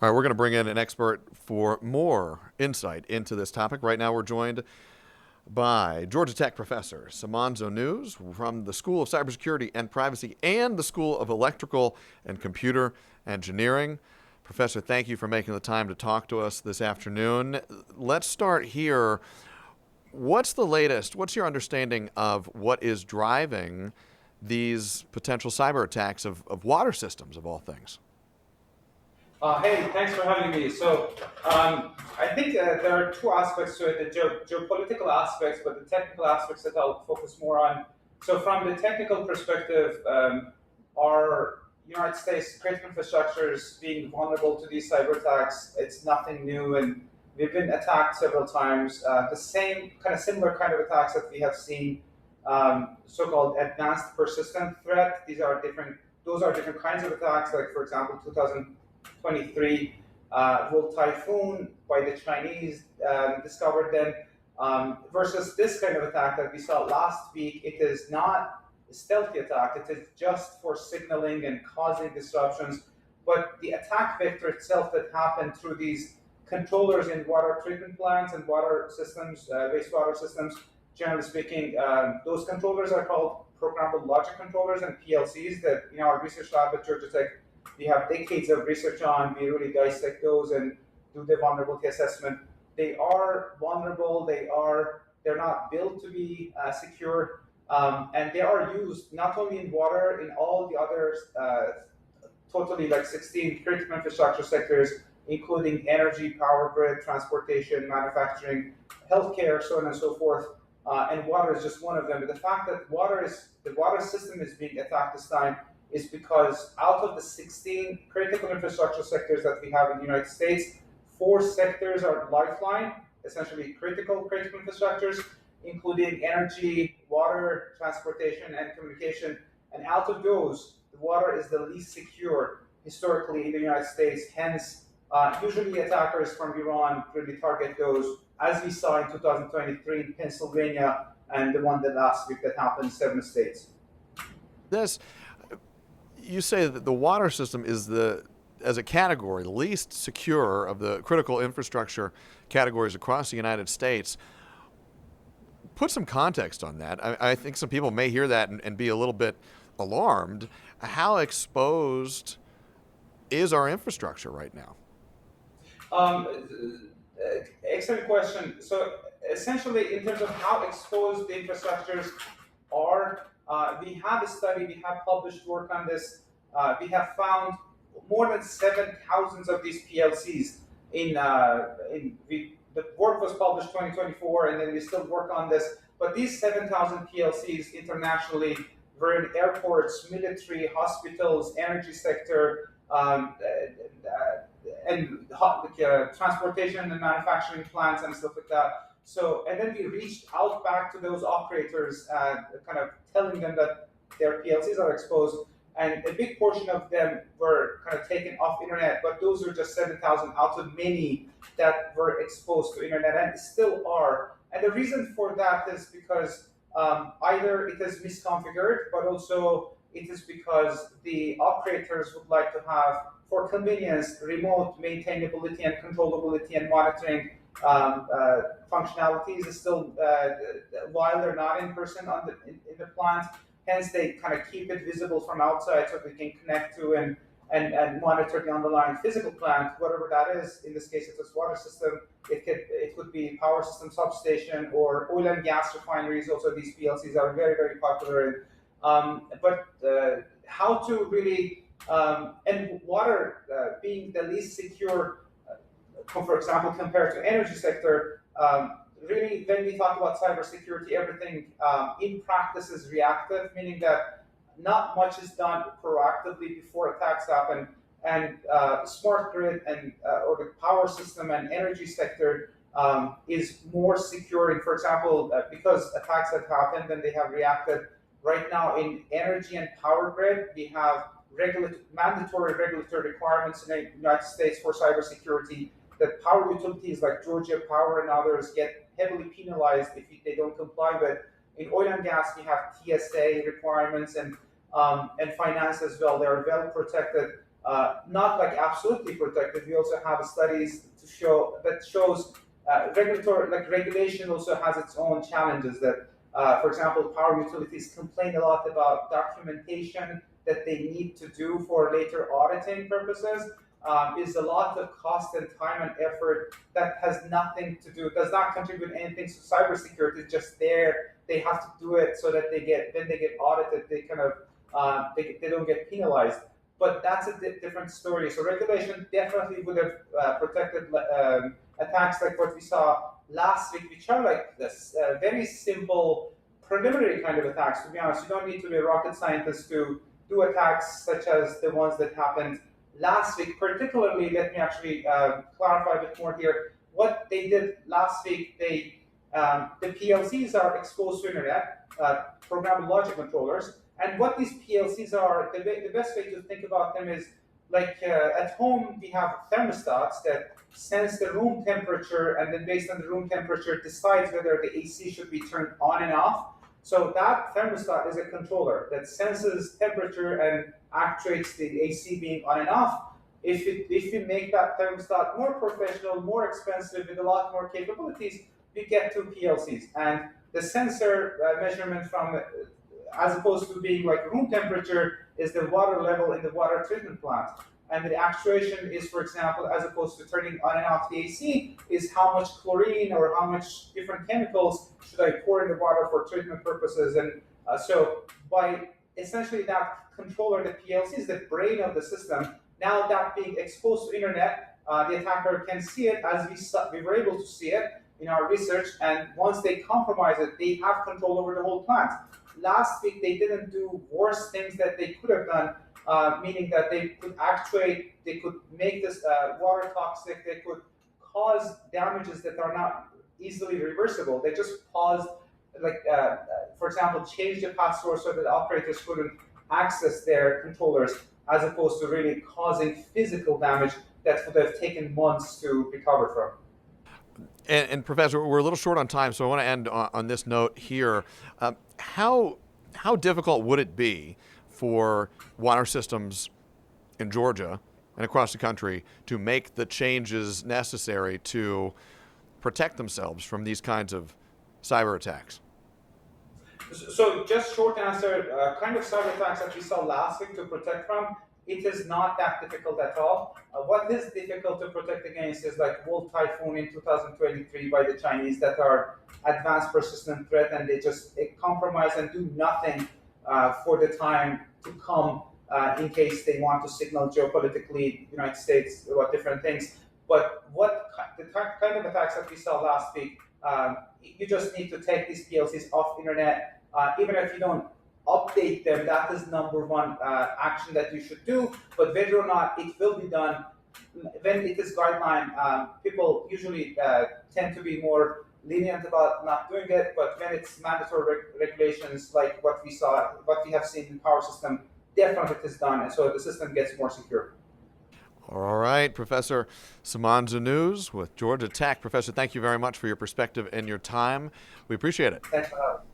All right, we're going to bring in an expert for more insight into this topic. Right now, we're joined by Georgia Tech professor Saman Zonouz from the School of Cybersecurity and Privacy and the School of Electrical and Computer Engineering. Professor, thank you for making the time to talk to us this afternoon. Let's start here. What's the latest? What's your understanding of what is driving these potential cyber attacks of water systems, of all things? Hey, thanks for having me. I think there are two aspects to it, the geopolitical aspects, but the technical aspects that I'll focus more on. So, from the technical perspective, our United States critical infrastructures being vulnerable to these cyber attacks, it's nothing new, and we've been attacked several times. The same kind of similar kind of attacks that we have seen, so-called advanced persistent threat. Those are different kinds of attacks. Like for example, 2023 World Typhoon by the Chinese discovered them, versus this kind of attack that we saw last week. It is not a stealthy attack. It is just for signaling and causing disruptions. But the attack vector itself that happened through these controllers in water treatment plants and water systems, wastewater systems, generally speaking, those controllers are called programmable logic controllers and PLCs that in our research lab at Georgia Tech we have decades of research on. We really dissect those and do the vulnerability assessment. They are vulnerable. They're not built to be secure, and they are used not only in water, in all the other totally like 16 critical infrastructure sectors, including energy, power grid, transportation, manufacturing, healthcare, so on and so forth. And water is just one of them. But the fact that the water system is being attacked this time is because out of the 16 critical infrastructure sectors that we have in the United States, 4 sectors are lifeline, essentially critical infrastructures, including energy, water, transportation, and communication. And out of those, the water is the least secure historically in the United States. Hence, usually attackers from Iran really target those, as we saw in 2023 in Pennsylvania and the one that last week that happened in 7 states. This, you say that the water system is as a category, the least secure of the critical infrastructure categories across the United States. Put some context on that. I think some people may hear that and be a little bit alarmed. How exposed is our infrastructure right now? Excellent question. So essentially, in terms of how exposed the infrastructures are, we have a study, we have published work on this. We have found more than 7,000 of these PLCs the work was published 2024, and then we still work on this. But these 7,000 PLCs internationally were in airports, military, hospitals, energy sector, and transportation and manufacturing plants and stuff like that. So, and then we reached out back to those operators, kind of telling them that their PLCs are exposed, and a big portion of them were kind of taken off internet. But those are just 7,000 out of many that were exposed to internet and still are. And the reason for that is because either it is misconfigured, but also it is because the operators would like to have, for convenience, remote maintainability and controllability and monitoring functionalities is still while they're not in person in the plant. Hence, they kind of keep it visible from outside so they can connect to and monitor the underlying physical plant, whatever that is. In this case, it's a water system. It could be power system substation or oil and gas refineries. Also, these PLCs are very, very popular. But how to really and water being the least secure, for example, compared to energy sector. Really, when we talk about cybersecurity, everything in practice is reactive, meaning that not much is done proactively before attacks happen. And smart grid and or the power system and energy sector is more secure. And for example, because attacks have happened and they have reacted. Right now, in energy and power grid, we have mandatory regulatory requirements in the United States for cybersecurity. That power utilities like Georgia Power and others get heavily penalized if they don't comply with. In oil and gas, we have TSA requirements and finance as well. They are well protected. not like absolutely protected. We also have studies to show that shows regulatory like regulation also has its own challenges. That, for example, power utilities complain a lot about documentation that they need to do for later auditing purposes. Is a lot of cost and time and effort that has nothing to do, does not contribute anything to cybersecurity. It's just there. They have to do it so that when they get audited, they kind of they don't get penalized. But that's a different story. So regulation definitely would have protected attacks like what we saw last week, which are like this very simple preliminary kind of attacks. To be honest, you don't need to be a rocket scientist to do attacks such as the ones that happened last week. Particularly, let me actually clarify a bit more here. What they did last week, the PLCs are exposed to internet, programmable logic controllers. And what these PLCs are, the best way to think about them is like at home we have thermostats that sense the room temperature, and then based on the room temperature decides whether the AC should be turned on and off. So that thermostat is a controller that senses temperature and actuates the AC being on and off. If you make that thermostat more professional, more expensive, with a lot more capabilities, we get to PLCs. And the sensor measurement from as opposed to being like room temperature, is the water level in the water treatment plant. And the actuation is, for example, as opposed to turning on and off the AC, is how much chlorine or how much different chemicals should I pour in the water for treatment purposes. And so by essentially that controller, the PLC is the brain of the system. Now that being exposed to internet, the attacker can see it as we were able to see it in our research. And once they compromise it, they have control over the whole plant. Last week, they didn't do worse things that they could have done, meaning that they could actuate, they could make this water toxic, they could cause damages that are not easily reversible. They just paused, like, for example, change the password so that operators couldn't access their controllers, as opposed to really causing physical damage that would have taken months to recover from. And Professor, we're a little short on time, so I want to end on this note here. How difficult would it be for water systems in Georgia and across the country to make the changes necessary to protect themselves from these kinds of cyber attacks? So just short answer, kind of cyber attacks that we saw last week to protect from, it is not that difficult at all. What is difficult to protect against is like Wolf Typhoon in 2023 by the Chinese, that are advanced persistent threat, and they just compromise and do nothing for the time to come in case they want to signal geopolitically United States about different things. But the kind of attacks that we saw last week, you just need to take these PLCs off internet, even if you don't update them. That is number one action that you should do. But whether or not it will be done, when it is guideline, people usually tend to be more lenient about not doing it. But when it's mandatory regulations, like what we have seen in power system, definitely it is done, and so the system gets more secure. All right, Professor Saman Zonouz with Georgia Tech. Professor, thank you very much for your perspective and your time. We appreciate it. Thanks for having me.